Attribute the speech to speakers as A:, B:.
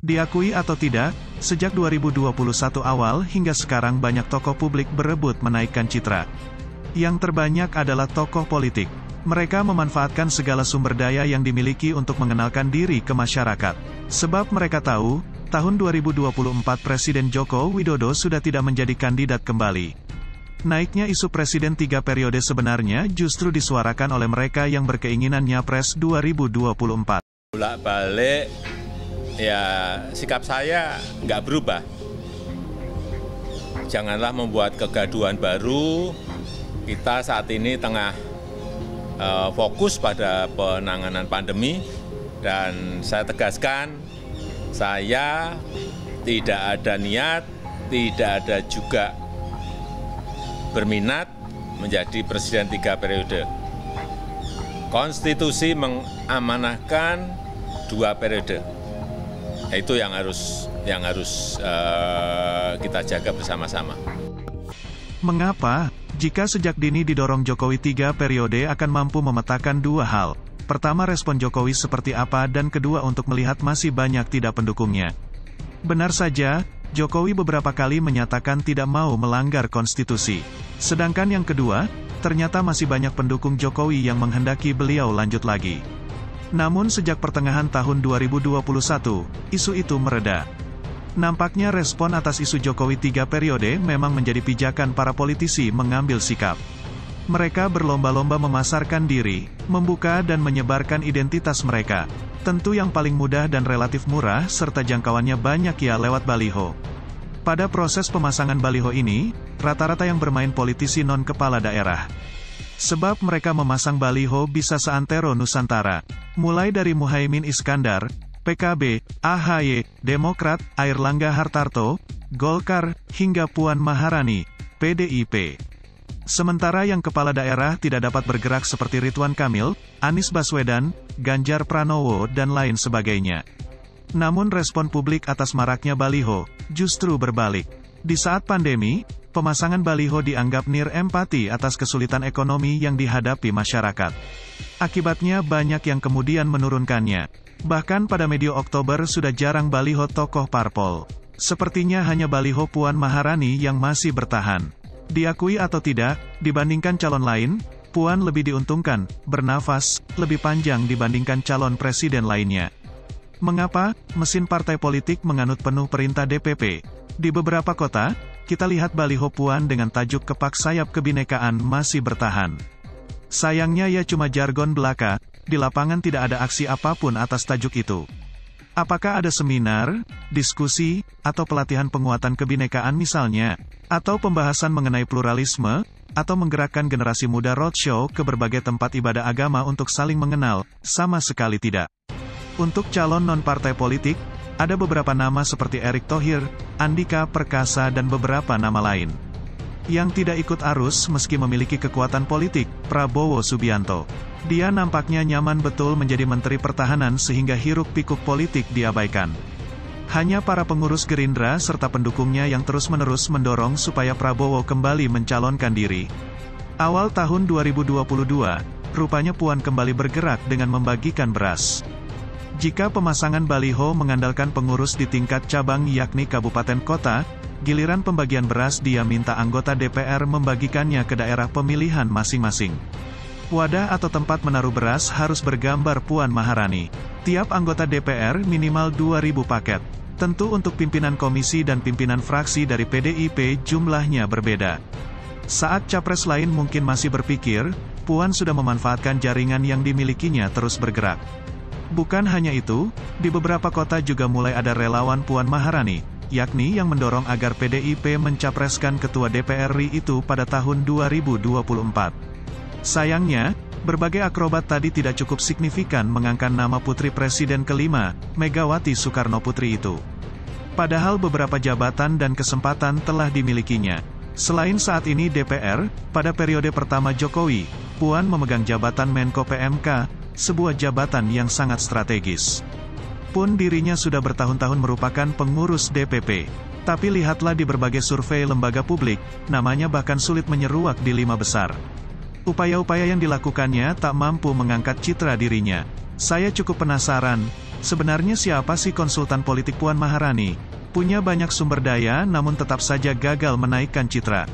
A: Diakui atau tidak, sejak 2021 awal hingga sekarang banyak tokoh publik berebut menaikkan citra. Yang terbanyak adalah tokoh politik. Mereka memanfaatkan segala sumber daya yang dimiliki untuk mengenalkan diri ke masyarakat. Sebab mereka tahu, tahun 2024 Presiden Joko Widodo sudah tidak menjadi kandidat kembali. Naiknya isu Presiden 3 periode sebenarnya justru disuarakan oleh mereka yang berkeinginan Nyapres 2024.
B: Bolak-balik, ya sikap saya nggak berubah. Janganlah membuat kegaduhan baru. Kita saat ini tengah fokus pada penanganan pandemi, dan saya tegaskan, saya tidak ada niat, tidak ada juga berminat menjadi Presiden 3 periode. Konstitusi mengamanahkan 2 periode. Itu yang harus kita jaga bersama-sama.
A: Mengapa? Jika sejak dini didorong Jokowi 3 periode akan mampu memetakan 2 hal. Pertama, respon Jokowi seperti apa, dan kedua untuk melihat masih banyak tidak pendukungnya. Benar saja, Jokowi beberapa kali menyatakan tidak mau melanggar konstitusi. Sedangkan yang kedua, ternyata masih banyak pendukung Jokowi yang menghendaki beliau lanjut lagi. Namun sejak pertengahan tahun 2021, isu itu mereda. Nampaknya respon atas isu Jokowi 3 periode memang menjadi pijakan para politisi mengambil sikap. Mereka berlomba-lomba memasarkan diri, membuka dan menyebarkan identitas mereka. Tentu yang paling mudah dan relatif murah serta jangkauannya banyak ya lewat baliho. Pada proses pemasangan baliho ini, rata-rata yang bermain politisi non-kepala daerah. Sebab mereka memasang baliho bisa seantero Nusantara. Mulai dari Muhaimin Iskandar, PKB, AHY, Demokrat, Airlangga Hartarto, Golkar, hingga Puan Maharani, PDIP. Sementara yang kepala daerah tidak dapat bergerak seperti Ridwan Kamil, Anies Baswedan, Ganjar Pranowo dan lain sebagainya. Namun respon publik atas maraknya baliho, justru berbalik. Di saat pandemi, pemasangan baliho dianggap nirempati atas kesulitan ekonomi yang dihadapi masyarakat. Akibatnya banyak yang kemudian menurunkannya. Bahkan pada medio Oktober sudah jarang baliho tokoh parpol. Sepertinya hanya baliho Puan Maharani yang masih bertahan. Diakui atau tidak, dibandingkan calon lain, Puan lebih diuntungkan, bernafas, lebih panjang dibandingkan calon presiden lainnya. Mengapa? Mesin partai politik menganut penuh perintah DPP. Di beberapa kota, kita lihat baliho Puan dengan tajuk kepak sayap kebinekaan masih bertahan. Sayangnya ya cuma jargon belaka, di lapangan tidak ada aksi apapun atas tajuk itu. Apakah ada seminar, diskusi, atau pelatihan penguatan kebinekaan misalnya? Atau pembahasan mengenai pluralisme, atau menggerakkan generasi muda roadshow ke berbagai tempat ibadah agama untuk saling mengenal? Sama sekali tidak. Untuk calon non-partai politik, ada beberapa nama seperti Erick Thohir, Andika Perkasa dan beberapa nama lain. Yang tidak ikut arus meski memiliki kekuatan politik, Prabowo Subianto. Dia nampaknya nyaman betul menjadi Menteri Pertahanan sehingga hiruk-pikuk politik diabaikan. Hanya para pengurus Gerindra serta pendukungnya yang terus-menerus mendorong supaya Prabowo kembali mencalonkan diri. Awal tahun 2022, rupanya Puan kembali bergerak dengan membagikan beras. Jika pemasangan baliho mengandalkan pengurus di tingkat cabang yakni kabupaten kota, giliran pembagian beras dia minta anggota DPR membagikannya ke daerah pemilihan masing-masing. Wadah atau tempat menaruh beras harus bergambar Puan Maharani. Tiap anggota DPR minimal 2.000 paket. Tentu untuk pimpinan komisi dan pimpinan fraksi dari PDIP jumlahnya berbeda. Saat capres lain mungkin masih berpikir, Puan sudah memanfaatkan jaringan yang dimilikinya terus bergerak. Bukan hanya itu, di beberapa kota juga mulai ada relawan Puan Maharani, yakni yang mendorong agar PDIP mencapreskan ketua DPR RI itu pada tahun 2024. Sayangnya, berbagai akrobat tadi tidak cukup signifikan mengangkat nama putri presiden kelima, Megawati Soekarno Putri itu. Padahal beberapa jabatan dan kesempatan telah dimilikinya. Selain saat ini DPR, pada periode pertama Jokowi, Puan memegang jabatan Menko PMK, sebuah jabatan yang sangat strategis. Pun dirinya sudah bertahun-tahun merupakan pengurus DPP. Tapi lihatlah di berbagai survei lembaga publik, namanya bahkan sulit menyeruak di 5 besar. Upaya-upaya yang dilakukannya tak mampu mengangkat citra dirinya. Saya cukup penasaran, Sebenarnya siapa sih konsultan politik Puan Maharani? Punya banyak sumber daya namun tetap saja gagal menaikkan citra.